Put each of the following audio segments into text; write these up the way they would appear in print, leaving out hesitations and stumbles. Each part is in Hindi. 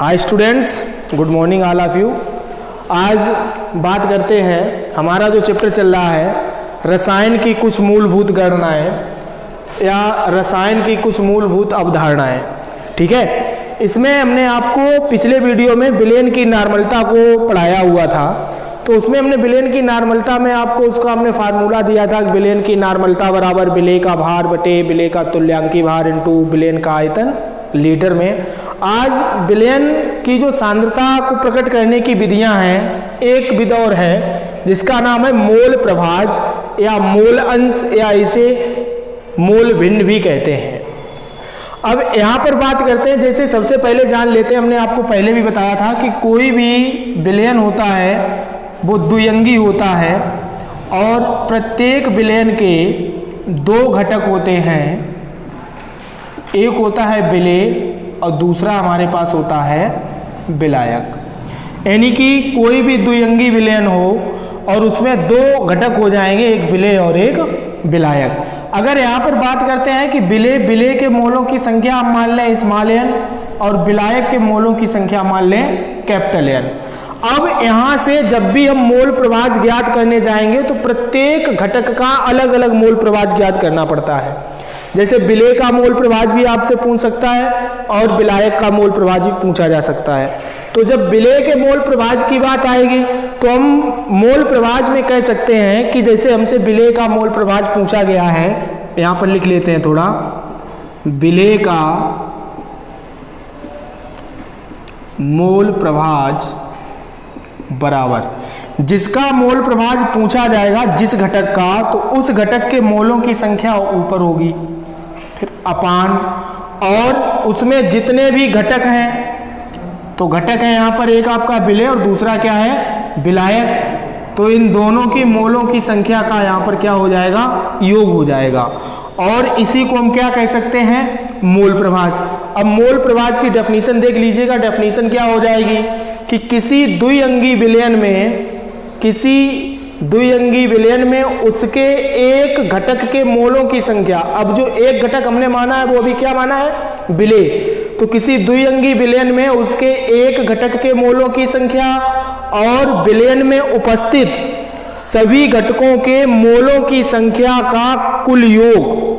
Hi students, good morning all of you. आज बात करते हैं, हमारा जो चैप्टर चल रहा है रसायन की कुछ मूलभूत गणनाएं या रसायन की कुछ मूलभूत अवधारणाएं। ठीक है, इसमें हमने आपको पिछले वीडियो में विलेन की नॉर्मलता को पढ़ाया हुआ था। तो उसमें हमने विलेन की नॉर्मलता में आपको उसका हमने फार्मूला दिया था कि विलेन की नॉर्मलता बराबर विलेय का भार बटे विलेय का तुल्यांकी भार इंटू विलेन का आयतन लीटर में। आज विलेन की जो सांद्रता को प्रकट करने की विधियां हैं, एक विधि और है जिसका नाम है मोल प्रभाज या मोल अंश या इसे मोल भिन्न भी कहते हैं। अब यहाँ पर बात करते हैं, जैसे सबसे पहले जान लेते हैं, हमने आपको पहले भी बताया था कि कोई भी विलेन होता है वो द्विअंगी होता है और प्रत्येक विलेन के दो घटक होते हैं। एक होता है विलेय और दूसरा हमारे पास होता है विलायक। यानी कि कोई भी द्विअंगी विलेन हो और उसमें दो घटक हो जाएंगे, एक विलेय और एक विलायक। अगर यहाँ पर बात करते हैं कि विलेय के मोलों की संख्या हम मान लें स्मॉल एन और विलायक के मोलों की संख्या मान लें कैपिटल एन। अब यहाँ से जब भी हम मोल प्रभाज ज्ञात करने जाएंगे तो प्रत्येक घटक का अलग अलग मोल प्रभाज ज्ञात करना पड़ता है। जैसे विलेय का मोल प्रभाज भी आपसे पूछ सकता है और विलायक का मोल प्रभाज भी पूछा जा सकता है। तो जब विलेय के मोल प्रभाज की बात आएगी तो हम मोल प्रभाज में कह सकते हैं कि जैसे हमसे विलेय का मोल प्रभाज पूछा गया है, यहाँ पर लिख लेते हैं थोड़ा, विलेय का मोल प्रभाज बराबर जिसका मोल प्रभाज पूछा जाएगा जिस घटक का, तो उस घटक के मोलों की संख्या ऊपर होगी, फिर अपान और उसमें जितने भी घटक हैं, तो घटक है यहाँ पर एक आपका विलेय और दूसरा क्या है विलायक, तो इन दोनों की मोलों की संख्या का यहाँ पर क्या हो जाएगा योग हो जाएगा और इसी को हम क्या कह सकते हैं मोल प्रभाज। अब मोल प्रभाज की डेफिनेशन देख लीजिएगा। डेफिनेशन क्या हो जाएगी कि किसी द्विअंगी विलेन में उसके एक घटक के मोलों की संख्या, अब जो एक घटक हमने माना है वो अभी क्या माना है विलेय, तो किसी द्विअंगी विलेन में उसके एक घटक के मोलों की संख्या और विलेन में उपस्थित सभी घटकों के मोलों की संख्या का कुल योग।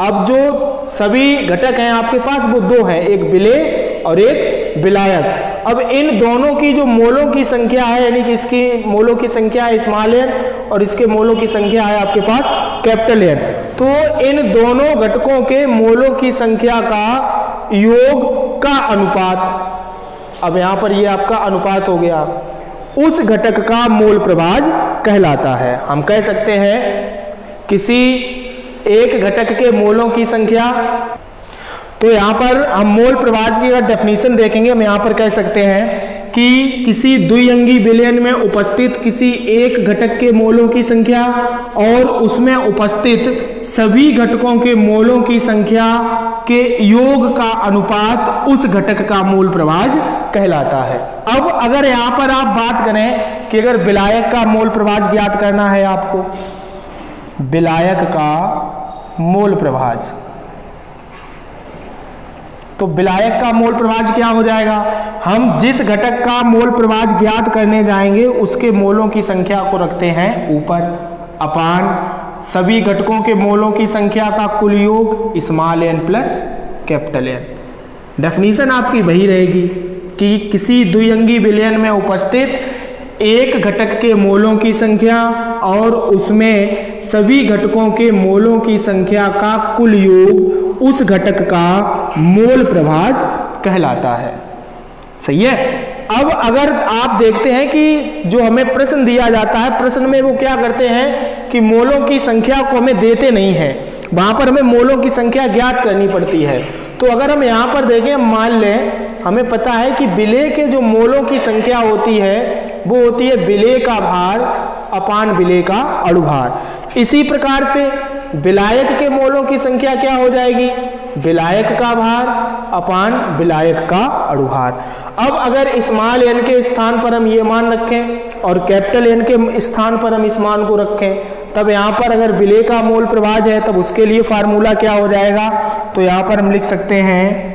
अब जो सभी घटक हैं आपके पास वो दो हैं, एक विलेय और एक विलायक। अब इन दोनों की जो मोलों की संख्या है, यानी कि इसकी मोलों की संख्या है स्मॉल एन और इसके मोलों की संख्या है आपके पास कैपिटल एन, तो इन दोनों घटकों के मोलों की संख्या का योग का अनुपात, अब यहां पर ये आपका अनुपात हो गया, उस घटक का मोल प्रभाज कहलाता है। हम कह सकते हैं किसी एक घटक के मोलों की संख्या, तो यहाँ पर हम मोल प्रभाज की अगर डेफिनेशन देखेंगे, हम यहाँ पर कह सकते हैं कि किसी द्विअंगी विलेन में उपस्थित किसी एक घटक के मोलों की संख्या और उसमें उपस्थित सभी घटकों के मोलों की संख्या के योग का अनुपात उस घटक का मोल प्रभाज कहलाता है। अब अगर यहाँ पर आप बात करें कि अगर विलायक का मोल प्रभाज ज्ञात करना है आपको, विलायक का मोल प्रभाज, तो विलायक का मोल प्रभाज क्या हो जाएगा, हम जिस घटक का मोल प्रभाज ज्ञात करने जाएंगे उसके मोलों की संख्या को रखते हैं ऊपर, अपान सभी घटकों के मोलों की संख्या का कुल योग small N plus capital N. Definition आपकी वही रहेगी कि किसी द्विअंगी विलेन में उपस्थित एक घटक के मोलों की संख्या और उसमें सभी घटकों के मोलों की संख्या का कुल योग उस घटक का मोल प्रभाज कहलाता है। सही है। अब अगर आप देखते हैं कि जो हमें प्रश्न दिया जाता है, प्रश्न में वो क्या करते हैं कि मोलों की संख्या को हमें देते नहीं है, वहां पर हमें मोलों की संख्या ज्ञात करनी पड़ती है। तो अगर हम यहाँ पर देखें, मान लें हमें पता है कि विलेय के जो मोलों की संख्या होती है वो होती है विलेय का भार अपान विलेय का अणुभार। इसी प्रकार से विलायक के मोलों की संख्या क्या हो जाएगी, विलायक का भार अपान विलायक का अणुभार। अब अगर स्मॉल एन के स्थान पर हम ये मान रखें और कैपिटल एन के स्थान पर हम इस मान को रखें, तब यहाँ पर अगर विलेय का मोल प्रभाज है तब उसके लिए फार्मूला क्या हो जाएगा, तो यहाँ पर हम लिख सकते हैं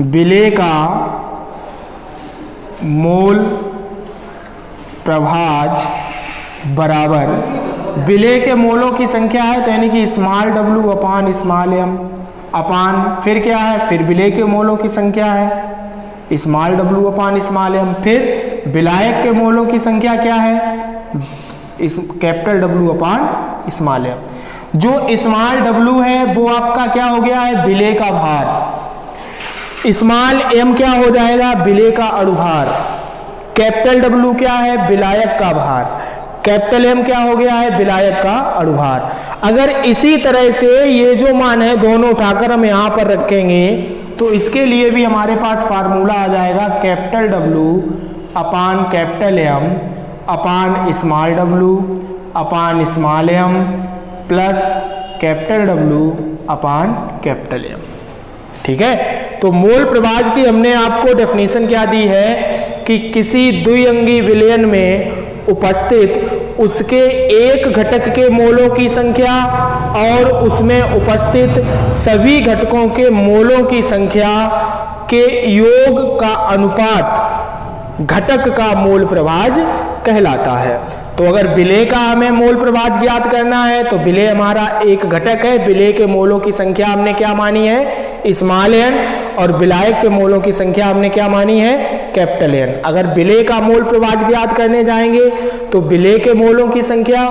विलेय का मोल प्रभाज बराबर विलेय के मोलों की संख्या है, तो यानी कि small w upon small m अपान फिर क्या है, फिर विलेय के मोलों की संख्या है small w upon small m, फिर विलायक के मोलों की संख्या क्या है, इस capital W upon small m। जो स्मॉल w है वो आपका क्या हो गया है, विलेय का भार, स्मॉल m क्या हो जाएगा, विलेय का अणुभार, कैपिटल W क्या है, विलायक का भार, कैपिटल M क्या हो गया है, विलायक का अणुभार। अगर इसी तरह से ये जो मान है दोनों उठाकर हम यहाँ पर रखेंगे तो इसके लिए भी हमारे पास फार्मूला आ जाएगा capital W upon capital M upon small w upon small m plus capital W upon capital M। ठीक है, तो मोल प्रभाज की हमने आपको डेफिनेशन क्या दी है कि किसी द्विअंगी विलयन में उपस्थित उसके एक घटक के मोलों की संख्या और उसमें उपस्थित सभी घटकों के मोलों की संख्या के योग का अनुपात घटक का मोल प्रभाज कहलाता है। तो अगर विलेय का हमें मोल प्रभाज ज्ञात करना है तो विलेय हमारा एक घटक है, विलेय के मोलों की संख्या हमने क्या मानी है, स्मॉल n, और विलायक के मोलों की संख्या हमने क्या मानी है, कैपिटल N। अगर विलेय का मोल प्रभाज ज्ञात करने जाएंगे तो विलेय के मोलों की संख्या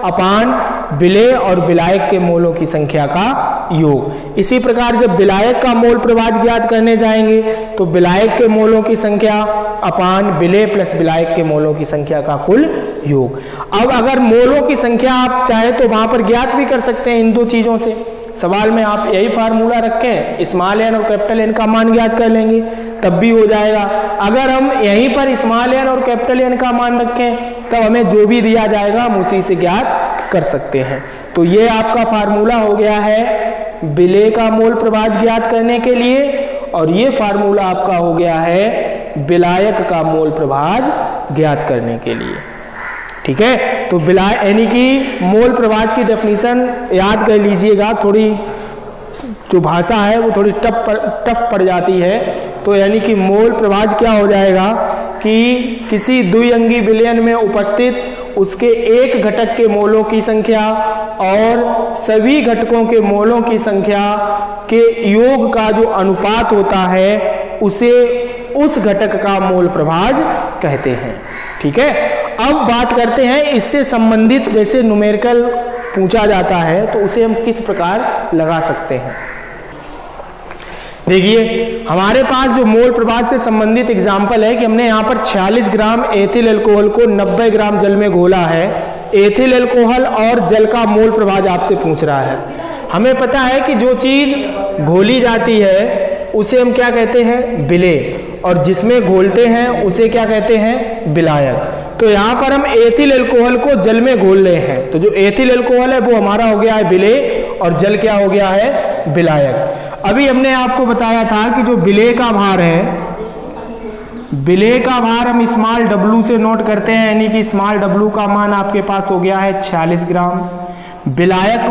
अपान विलेय और विलायक के मोलों की संख्या का योग। इसी प्रकार जब विलायक का मोल प्रभाज ज्ञात करने जाएंगे तो विलायक के मोलों की संख्या अपान विलेय प्लस विलायक के मोलों की संख्या का कुल योग। अब अगर मोलों की संख्या आप चाहे तो वहां पर ज्ञात भी कर सकते हैं इन दो चीजों से, सवाल में आप यही फार्मूला रखें, स्मॉल n और कैपिटल N का मान ज्ञात कर लेंगे तब भी हो जाएगा। अगर हम यहीं पर स्मॉल n और कैपिटल N का मान रखें तब हमें जो भी दिया जाएगा हम उसी से ज्ञात कर सकते हैं। तो ये आपका फार्मूला हो गया है विलेय का मोल प्रभाज ज्ञात करने के लिए, और ये फार्मूला आपका हो गया है विलायक का मोल प्रभाज ज्ञात करने के लिए। ठीक है, तो विलाय यानी कि मोल प्रभाज की डेफिनेशन याद कर लीजिएगा, थोड़ी जो भाषा है वो थोड़ी टफ पड़ जाती है। तो यानी कि मोल प्रभाज क्या हो जाएगा कि किसी द्विअंगी विलयन में उपस्थित उसके एक घटक के मोलों की संख्या और सभी घटकों के मोलों की संख्या के योग का जो अनुपात होता है उसे उस घटक का मोल प्रभाज कहते हैं। ठीक है, अब बात करते हैं इससे संबंधित, जैसे न्यूमेरिकल पूछा जाता है तो उसे हम किस प्रकार लगा सकते हैं। देखिए हमारे पास जो मोल प्रभाज से संबंधित एग्जाम्पल है कि हमने यहाँ पर 46 ग्राम एथिल अल्कोहल को 90 ग्राम जल में घोला है। एथिल अल्कोहल और जल का मोल प्रभाज आपसे पूछ रहा है। हमें पता है कि जो चीज घोली जाती है उसे हम क्या कहते हैं, विलेय, और जिसमें घोलते हैं उसे क्या कहते हैं, विलायक। तो यहाँ पर हम एथिल अल्कोहल को जल में घोल रहे हैं, तो जो एथिल अल्कोहल है वो हमारा हो गया है विलेय और जल क्या हो गया है, विलायक। अभी हमने आपको बताया था कि जो विलेय का भार है, विलेय का भार हम स्मॉल w से नोट करते हैं, यानी कि स्मॉल w का मान आपके पास हो गया है 46 ग्राम। विलायक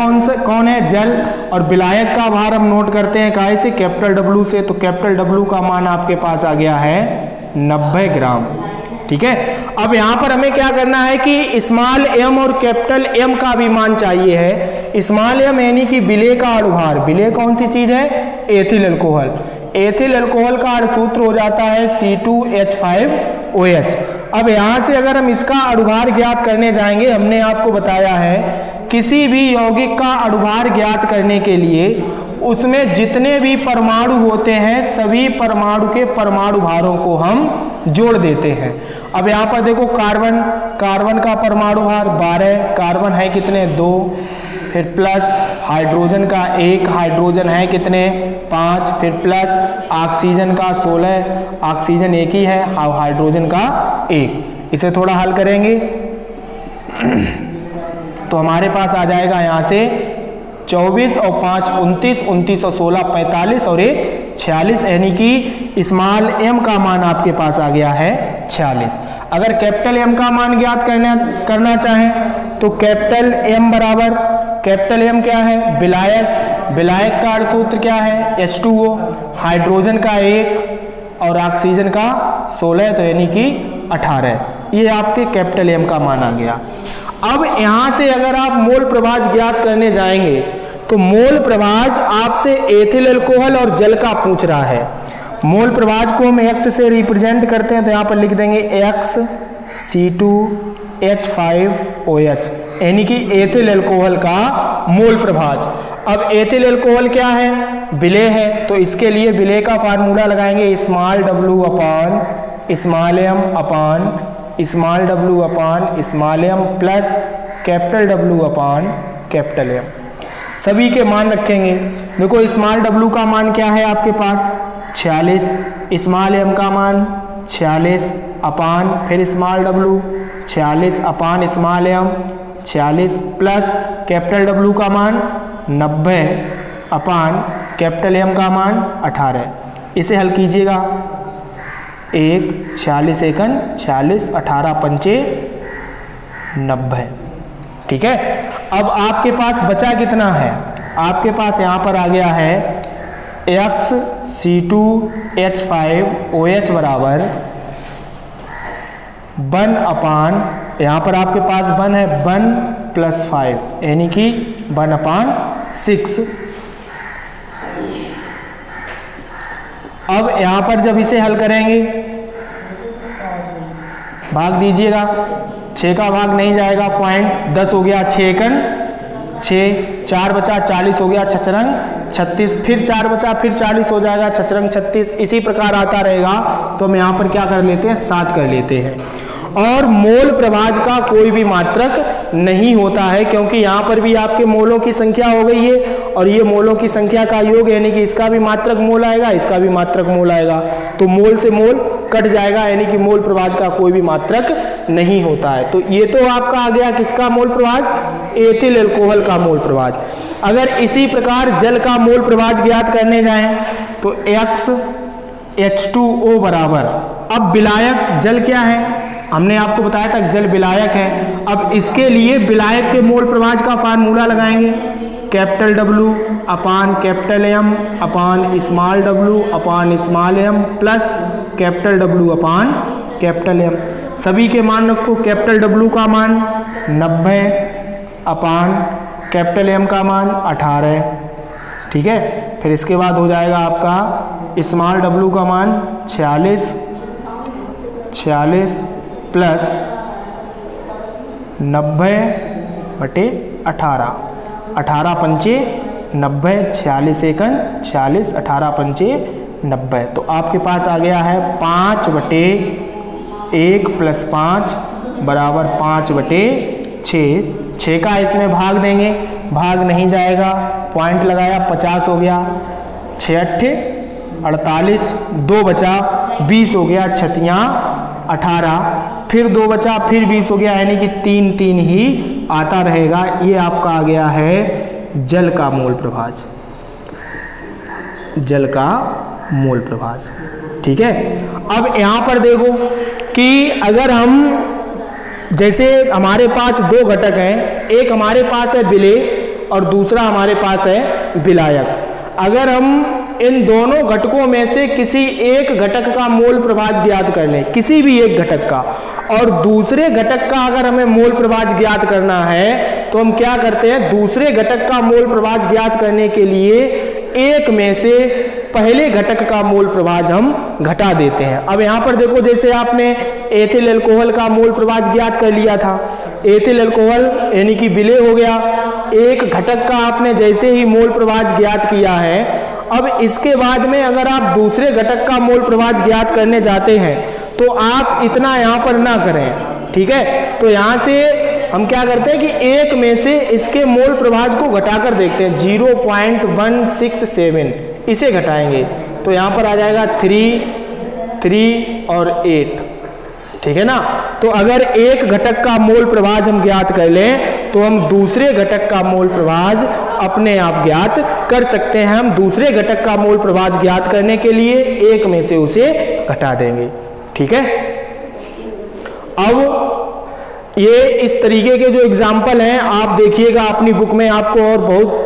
कौन है, जल, और विलायक का भार हम नोट करते हैं काहे से, कैपिटल W से, तो कैपिटल W का मान आपके पास आ गया है 90 ग्राम। ठीक है, अब यहाँ पर हमें क्या करना है कि स्मॉल m और कैपिटल M का भी मान चाहिए है। स्मॉल m यानी कि विलेय का अणुभार, विलेय कौन सी चीज है, एथिल अल्कोहल। एथिल अल्कोहल का अणुसूत्र हो जाता है C2H5OH। अब यहाँ से अगर हम इसका अणुभार ज्ञात करने जाएंगे, हमने आपको बताया है किसी भी यौगिक का अणुभार ज्ञात करने के लिए उसमें जितने भी परमाणु होते हैं सभी परमाणु के परमाणु भारों को हम जोड़ देते हैं। अब यहाँ पर देखो कार्बन का परमाणु भार 12, कार्बन है कितने, 2, फिर प्लस हाइड्रोजन का 1, हाइड्रोजन है कितने, 5, फिर प्लस ऑक्सीजन का 16, ऑक्सीजन एक ही है, और हाइड्रोजन का 1। इसे थोड़ा हल करेंगे तो हमारे पास आ जाएगा यहाँ से 24 और 5 29, 29 और 16 45 और 1 46, यानी कि स्मॉल m का मान आपके पास आ गया है 46। अगर कैपिटल M का मान ज्ञात करना चाहें तो कैपिटल M बराबर, कैपिटल M क्या है, विलायक, विलायक का अणु सूत्र क्या है? H2O। हाइड्रोजन का 1 और ऑक्सीजन का 16, तो यानी कि 18। ये आपके कैपिटल M का मान आ गया। अब यहां से अगर आप मोल प्रभाज ज्ञात करने जाएंगे तो मोल प्रभाज आपसे एथिल अल्कोहल और जल का पूछ रहा है। मोल प्रभाज को हम X से रिप्रेजेंट करते हैं, तो यहाँ पर लिख देंगे XC2H5OH, यानी कि एथिल अल्कोहल का मोल प्रभाज। अब एथिल अल्कोहल क्या है? विलेय है, तो इसके लिए विलेय का फार्मूला लगाएंगे small w upon small m upon small w upon small m plus capital W upon capital M। सभी के मान रखेंगे। देखो स्मॉल w का मान क्या है आपके पास? 46, स्मॉल m का मान 46 अपान फिर स्मॉल w 46 अपान small m 46 plus capital W का मान 90 अपान कैपिटल M का मान 18। इसे हल कीजिएगा। 1 46 एकन 46 18 पंचे 90। ठीक है, अब आपके पास बचा कितना है? आपके पास यहाँ पर आ गया है XC2H5OH बराबर 1 अपान, यहाँ पर आपके पास 1 है 1 प्लस 5, यानी कि 1 अपान 6। अब यहाँ पर जब इसे हल करेंगे, भाग दीजिएगा, 6 का भाग नहीं जाएगा, पॉइंट 10 हो गया, 6 एकन 6, 4 बचा 40 हो गया, 6 रंग 36, फिर 4 बचा फिर 40 हो जाएगा, 6 रंग 36। इसी प्रकार आता रहेगा। तो हम यहाँ पर क्या कर लेते हैं? 7 कर लेते हैं। और मोल प्रभाज का कोई भी मात्रक नहीं होता है, क्योंकि यहाँ पर भी आपके मोलों की संख्या हो गई है और ये मोलों की संख्या का योग, यानी कि इसका भी मात्रक मोल आएगा, इसका भी मात्रक मोल आएगा, तो मोल से मोल कट जाएगा, यानी कि मोल प्रभाज का कोई भी मात्रक नहीं होता है। तो ये तो आपका आ गया किसका मोल प्रभाज? एथिल अल्कोहल का मोल प्रभाज। अगर इसी प्रकार जल का मोल प्रभाज ज्ञात करने जाएं तो XH2O बराबर, अब विलायक जल क्या है? हमने आपको बताया था जल विलायक है। अब इसके लिए विलायक के मोल प्रभाज का फार्मूला लगाएंगे, capital W upon capital M upon small w upon small m plus capital W upon capital M। सभी के मान रखो। कैपिटल W का मान 90 अपान कैपिटल M का मान 18। ठीक है, फिर इसके बाद हो जाएगा आपका स्मॉल w का मान 46 प्लस 90/18, 18 पंचे 90, 46 एकन 46, 18 पंचे 90। तो आपके पास आ गया है 5/1 प्लस 5 बराबर 5/6। 6 का इसमें भाग देंगे, भाग नहीं जाएगा, पॉइंट लगाया 50 हो गया, 6 8 48, 2 बचा 20 हो गया, 6 18, फिर 2 बचा फिर 20 हो गया, यानी कि 3 3 ही आता रहेगा। ये आपका आ गया है जल का मोल प्रभाज, जल का मोल प्रभाज। ठीक है, अब यहां पर देखो कि अगर हम जैसे हमारे पास 2 घटक हैं, एक हमारे पास है विलेय और दूसरा हमारे पास है विलायक। अगर हम इन दोनों घटकों में से किसी एक घटक का मोल प्रभाज ज्ञात कर लें, किसी भी एक घटक का, और दूसरे घटक का अगर हमें मोल प्रभाज ज्ञात करना है तो हम क्या करते हैं? दूसरे घटक का मोल प्रभाज ज्ञात करने के लिए एक में से पहले घटक का मोल प्रभाज हम घटा देते हैं। अब यहाँ पर देखो, जैसे आपने एथिल अल्कोहल का मोल प्रभाज ज्ञात कर लिया था, एथिल अल्कोहल यानी कि विलेय हो गया, एक घटक का आपने जैसे ही मोल प्रभाज ज्ञात किया है, अब इसके बाद में अगर आप दूसरे घटक का मोल प्रभाज ज्ञात करने जाते हैं तो आप इतना यहाँ पर ना करें। ठीक है, तो यहाँ से हम क्या करते हैं कि एक में से इसके मोल प्रभाज को घटाकर देखते हैं, 0.167 इसे घटाएंगे तो यहाँ पर आ जाएगा 3 3 और 8। ठीक है ना, तो अगर एक घटक का मोल प्रभाज हम ज्ञात कर लें तो हम दूसरे घटक का मोल प्रभाज अपने आप ज्ञात कर सकते हैं। हम दूसरे घटक का मोल प्रभाज ज्ञात करने के लिए एक में से उसे घटा देंगे। ठीक है, अब ये इस तरीके के जो एग्जाम्पल हैं आप देखिएगा अपनी बुक में, आपको और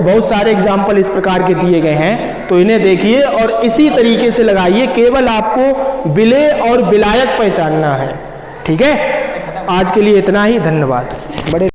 बहुत सारे एग्जाम्पल इस प्रकार के दिए गए हैं, तो इन्हें देखिए और इसी तरीके से लगाइए। केवल आपको विलेय और विलायक पहचानना है। ठीक है, आज के लिए इतना ही, धन्यवाद। बड़े